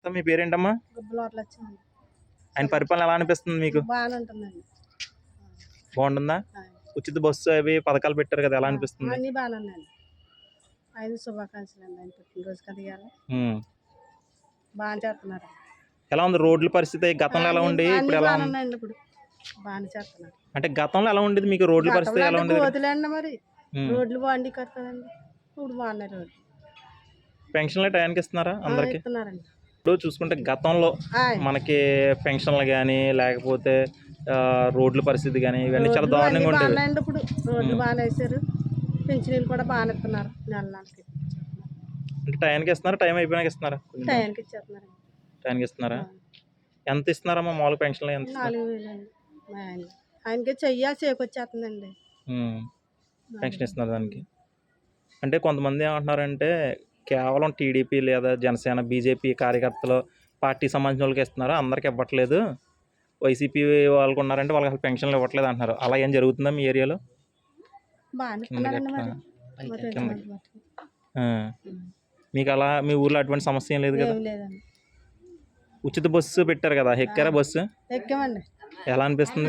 అత్త మీ పేరేంటమ్మా? ఆయన పరిపాలన ఎలా అనిపిస్తుంది మీకు? బాగుంటుందా? ఉచిత బస్సు అవి పథకాలు పెట్టారు కదా, ఎలా అనిపిస్తుంది? ఎలా ఉంది రోడ్ల పరిస్థితి? గతంలో ఎలా ఉండి ఇప్పుడు ఎలా ఉంది? అంటే గతంలో ఎలా ఉండేది మీకు? రోడ్ల పరిస్థితి ఎలా ఉండేది? రోడ్లు బాగుండి కడతారండి, ఇప్పుడు బాగున్నాయి రోడ్లు. పెన్షన్లు టయానికి ఇస్తున్నారా అందరికి? ఇప్పుడు చూసుకుంటే గతంలో మనకి పెన్షన్లు కానీ లేకపోతే రోడ్ల పరిస్థితి కానీ ఇవన్నీ చాలా దారుణంగా ఉండేవి. ఇప్పుడు రోడ్లు బాగానే వేసారు, పెన్షన్లు కూడా బాగానే ఇస్తున్నారు. నెలకి అంటే టయానికి ఇస్తున్నారా, టైం అయిపోయినాక ఇస్తున్నారా? టయానికి ఇచ్చేస్తున్నారు. టయానికి ఇస్తున్నారా? ఎంత ఇస్తున్నారమ్మా మామూలు పెన్షన్లు? ఎంత? 4,000 అండి. ఆయనకి చేకొచ్చేస్తుందండి పెన్షన్ ఇస్తున్నారు దానికి. అంటే కొంతమంది ఏమంటున్నారంటే కేవలం టీడీపీ లేదా జనసేన బీజేపీ కార్యకర్తలు పార్టీ సంబంధించిన వాళ్ళకి ఇస్తున్నారు, అందరికి ఇవ్వట్లేదు, వైసీపీ వాళ్ళకు ఉన్నారంటే వాళ్ళకి అసలు పెన్షన్లు ఇవ్వట్లేదు అంటున్నారు. అలా ఏం జరుగుతుందా మీ ఏరియాలో? మీకు అలా మీ ఊర్లో అటువంటి సమస్య ఏం లేదు కదా? ఉచిత బస్సు పెట్టారు కదా, ఎక్కారా బస్సు? ఎక్కామండి. ఎలా అనిపిస్తుంది?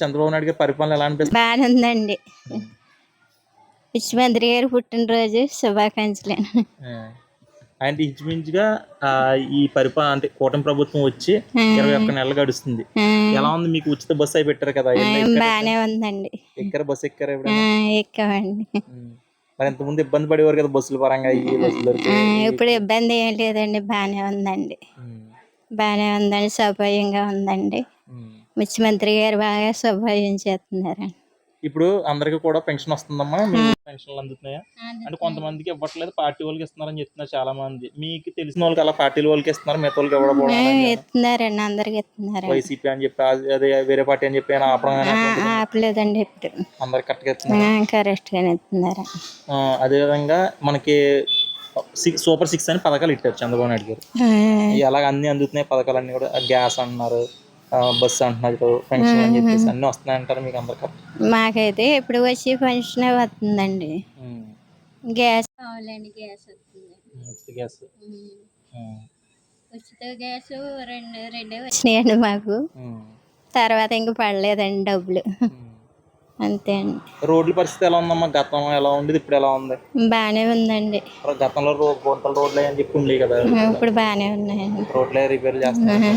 చంద్రబాబు నాయుడు గారి పరిపాలన ఎలా అనిపిస్తుంది? బాగానే ఉందండి. ముఖ్యమంత్రి గారు పుట్టినరోజు శుభాకాంక్షలు. ఆయన ఇంచుమించుగా ఈ పరిపాలన అంటే కూటమి ప్రభుత్వం వచ్చి 21 నెలలు గడుస్తుంది. ఎలా ఉంది మీకు? ఉచిత బస్సు అయి పెట్టారు కదా, బాగానే ఉందండి. ఎక్కారా బస్సు? ఎక్కారా? ఎక్కామండి. మరి ఇంతకుముందు ఇబ్బంది పడేవారు కదా బస్సుల పరంగా? ఇప్పుడు ఇబ్బంది ఏం లేదండి, బాగానే ఉందండి. బాగానే ఉందండి, సౌకర్యంగా ఉందండి. ముఖ్యమంత్రి గారు బాగా సౌకర్యం చేస్తున్నారండి. ఇప్పుడు అందరికి కూడా పెన్షన్ వస్తుందమ్మా? పెన్షన్లు అందుతున్నాయా? అంటే కొంతమందికి ఇవ్వట్లేదు, పార్టీ వాళ్ళకి ఇస్తున్నారని చెప్తున్నారు చాలా మంది. మీకు తెలిసిన వాళ్ళకి అలా పార్టీ వాళ్ళకి ఇస్తున్నారు, మిగతా వాళ్ళకి ఇవ్వకపోవడం? ఇస్తున్నారండి, అందరికి ఇస్తున్నారు. వైసీపీ అని చెప్పి అదే వేరే పార్టీ అని చెప్పి ఆపలేదండి, ఇప్పుడు అందరికి కరెక్ట్గా ఇస్తున్నారు. కరెక్ట్ గానే ఇస్తున్నారు. అదేవిధంగా మనకి సూపర్ 6 అని పథకాలు ఇట్టారు చంద్రబాబు నాయుడు గారు. ఎలాగ అన్ని అందుతున్నాయి పథకాలు అన్ని కూడా? గ్యాస్ అంటున్నారు, బస్సు అంటున్నారు, పెన్షన్ అని చెప్పేసి అన్ని వస్తున్నాయి అంటారు మీకు అందరికి? మాకైతే ఎప్పుడు వచ్చి పెన్షన్ వస్తుందండి. గ్యాస్ కావాలండి, గ్యాస్ వస్తుంది. ఉచిత గ్యాస్ రెండే వచ్చినాయండి మాకు. తర్వాత ఇంక పడలేదండి డబ్బులు, అంతే అండి. రోడ్ల పరిస్థితి ఎలా ఉందమ్మా? గతంలో ఎలా ఉండేది, ఇప్పుడు ఎలా ఉంది? బాగానే ఉందండి. గతంలో గుంతల రోడ్లు అని చెప్పి ఉండేవి కదా, ఇప్పుడు బాగానే ఉన్నాయండి. రోడ్లే రిపేర్ చేస్తున్నారు.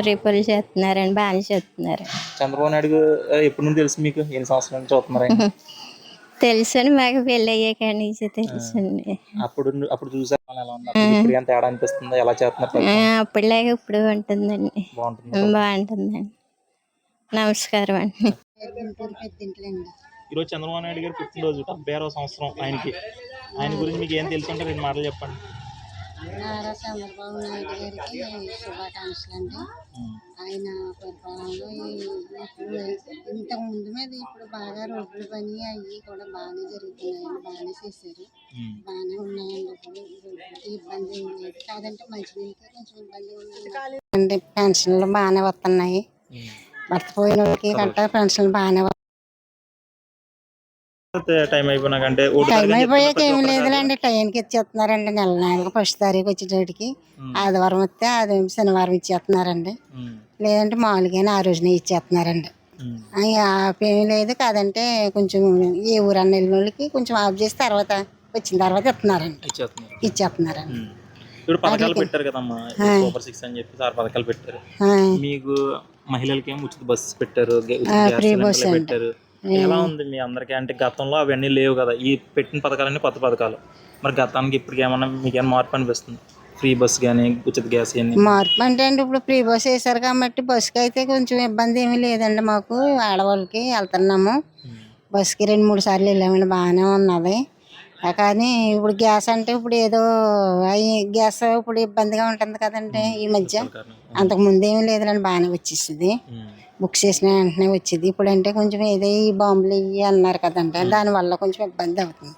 రిపేర్లు చేస్తున్నారండి, బాగానే చేస్తున్నారు. చంద్రబాబు నాయుడు ఎప్పటి నుంచి తెలుసు మీకు? ఎన్ని సంవత్సరాల నుంచి చూస్తున్నారు? తెలుసండి, మాకు పెళ్ళి అయ్యాక నుంచి తెలుసండి. అప్పుడు చూసారు ఎలా ఉంది, ఇప్పుడు ఎంత తేడా అనిపిస్తుంది? ఎలా చేస్తున్నారు? అప్పుడులాగా ఇప్పుడు ఉంటుందండి, బాగుంటుందండి. నమస్కారం అండి. ఈరోజు చంద్రబాబు నాయుడు గారు పుట్టినరోజు, 76వ సంవత్సరం ఆయనకి. ఆయన గురించి మీకు ఏం తెలుసు అంటే 2 మాటలు చెప్పండి. నారా చంద్రబాబు నాయుడు గారికి శుభాకాంక్షలు అండి. ఆయన పరిపాలనలో ఇంతకు ముందు మీద ఇప్పుడు బాగా రోడ్లు పని అవి కూడా బాగానే జరుగుతున్నాయండి, బాగానే చేశారు, బాగానే ఉన్నాయండి. ఇప్పుడు ఇబ్బంది ఏం లేదు, కాదంటే మంచినీళ్ళకి కొంచెం ఇబ్బంది ఉంది. పెన్షన్లు బాగానే వస్తున్నాయి, భర్త పోయిన వాళ్ళకి గట్రా పెన్షన్లు బాగానే. టైం అయిపోయినాకంటే టైం అయిపోయాక ఏమి లేదులేండి, టైంకి ఇచ్చేస్తున్నారండి. నెలకు 1వ తారీఖు వచ్చేటోటికి ఆదివారం వస్తే అది శనివారం ఇచ్చేస్తున్నారండి, లేదంటే మామూలుగానే ఆ రోజునే ఇచ్చేస్తున్నారండి. ఆపేమీ లేదు, కాదంటే కొంచెం ఏ ఊరన్న వెళ్ళిన వాళ్ళకి కొంచెం ఆఫ్ చేసి తర్వాత వచ్చిన తర్వాత ఇచ్చేస్తున్నారండి. ఇప్పుడు పథకాలు పెట్టారు కదమ్మా, సూపర్ 6 అని చెప్పి పథకాలు పెట్టారు. మీకు మహిళలకి ఏమో ఉచిత బస్సు పెట్టారు, పెట్టారు. ఎలా ఉంది మీ అందరికీ? అంటే గతంలో అవన్నీ లేవు కదా, ఈ పెట్టిన పథకాలన్నీ కొత్త పథకాలు. మరి గతానికి ఇప్పటికి ఏమన్నా మీకు ఏమైనా మార్పు అనిపిస్తుంది? ఫ్రీ బస్ కానీ ఉచిత గ్యాస్ కానీ మార్పు అంటే అండి, ఇప్పుడు ఫ్రీ బస్ వేసారు కాబట్టి బస్సుకి అయితే కొంచెం ఇబ్బంది ఏమీ లేదండి. మాకు ఆడవాళ్ళకి వెళ్తున్నాము, బస్సుకి 2-3 సార్లు వెళ్ళామండి, బాగానే ఉన్నది. కానీ ఇప్పుడు గ్యాస్ అంటే ఇప్పుడు ఏదో గ్యాస్ ఇప్పుడు ఇబ్బందిగా ఉంటుంది కదండి ఈ మధ్య. అంతకు ముందు ఏమీ లేదులేండి, బాగానే వచ్చేసింది, బుక్ చేసిన వెంటనే వచ్చింది. ఇప్పుడు అంటే కొంచెం ఏదో ఈ బాంబులు ఇవి అన్నారు కదంటే దానివల్ల కొంచెం ఇబ్బంది అవుతుంది.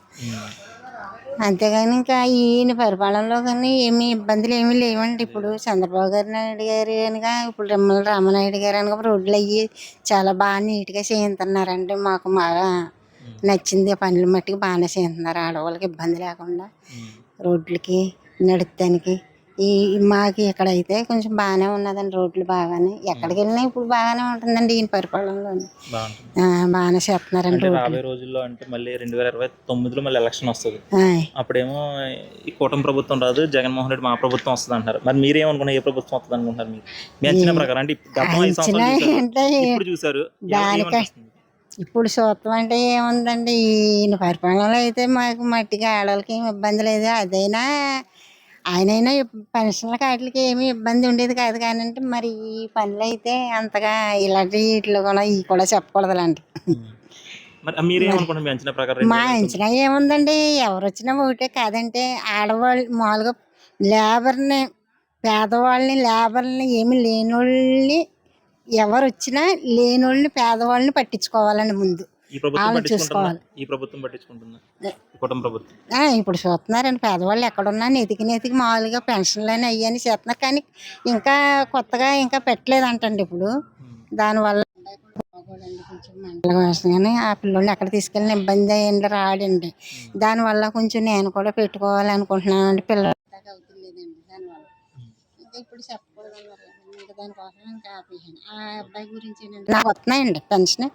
అంతేగాని ఇంకా ఈయన పరిపాలనలో కానీ ఏమీ ఇబ్బందులు ఏమీ లేవండి. ఇప్పుడు చంద్రబాబు నాయుడు గారు కనుక, ఇప్పుడు నిమ్మల రామనాయుడు గారు కనుక రోడ్లు అయ్యి చాలా బాగా నీట్గా చేస్తున్నారండి. మాకు బాగా నచ్చింది, పనులు మట్టుకు బాగానే చేస్తున్నారు, ఆడవాళ్ళకి ఇబ్బంది లేకుండా రోడ్లకి నడపడానికి ఈ మాకు ఇక్కడైతే కొంచెం బాగానే ఉన్నదండి, రోడ్లు బాగానే. ఎక్కడికి వెళ్ళినా ఇప్పుడు బాగానే ఉంటుందండి ఈయన పరిపాలనలో. బాగుంటుంది. బాగానే చేస్తున్నారండి అంటే రోడ్లు. రాబోయే రోజుల్లో అంటే మళ్ళీ 2029లో మళ్ళీ ఎలక్షన్ వస్తుంది. ఆయ్. అప్పుడేమో ఈ కూటమి ప్రభుత్వం రాదు, జగన్మోహన్ రెడ్డి మా ప్రభుత్వం వస్తుంది అంటారు. మరి మీరేమనుకున్నారు, ఏ ప్రభుత్వం వస్తుంది అనుకుంటారు మీరు? మీ అంచనా ప్రకారం అంటే గతం 5 సంవత్సరాలు చూసారు, అంటే ఇప్పుడు చూసారు, ఏమనిపిస్తుంది? ఇప్పుడు చూస్తాం అంటే ఏముందండి, ఈయన పరిపాలనలో అయితే మాకు మట్టిగా ఆడవాళ్ళకి ఏమి ఇబ్బంది లేదు. అదైనా ఆయనైనా పెన్షన్ల వాటికి ఏమీ ఇబ్బంది ఉండేది కాదు. కానీ అంటే మరి ఈ పనులు అయితే అంతగా ఇలాంటి వీటిలో కూడా ఇవి కూడా చెప్పకూడదు అలాంటి. మరి మీరేమనుకుంటున్నారు, మీ అంచనా ప్రకారం? మా అంచనా ఏముందండి, ఎవరు వచ్చినా ఒకటే. కాదంటే ఆడవాళ్ళు మామూలుగా లేబర్ని, పేదవాళ్ళని, లేబర్ని, ఏమి లేనోళ్ళని, ఎవరు వచ్చినా లేనోళ్ళని, పేదవాళ్ళని పట్టించుకోవాలండి ముందు. ఈ ప్రభుత్వం వాళ్ళు పట్టించుకుంటుందా? చూసుకోవాలి. ఈ ప్రభుత్వం పట్టించుకుంటుందా? ఈ కుటుంబ ప్రభుత్వం ఇప్పుడు చూస్తున్నారండి, పేదవాళ్ళు ఎక్కడున్నా నెతికి మామూలుగా పెన్షన్లని అయ్యని చేస్తున్నారు. కానీ ఇంకా కొత్తగా ఇంకా పెట్టలేదంటండి ఇప్పుడు. దానివల్ల కొంచెం మంటలు వేస్తుంది. కానీ ఆ పిల్లల్ని ఎక్కడ తీసుకెళ్ళిన ఇబ్బంది అయ్యండి, రాడండి. దానివల్ల కొంచెం నేను కూడా పెట్టుకోవాలి అనుకుంటున్నాను అండి. పిల్లలు అవుతుందండి దానివల్ల. ఇంకా ఇప్పుడు చెప్పకూడదు అన్నారు. ఇంకా దానికోసం ఇంకా ఆపేసాను. ఆ అబ్బాయి గురించి ఏంటంటే నాకు వస్తున్నాయండి పెన్షన్.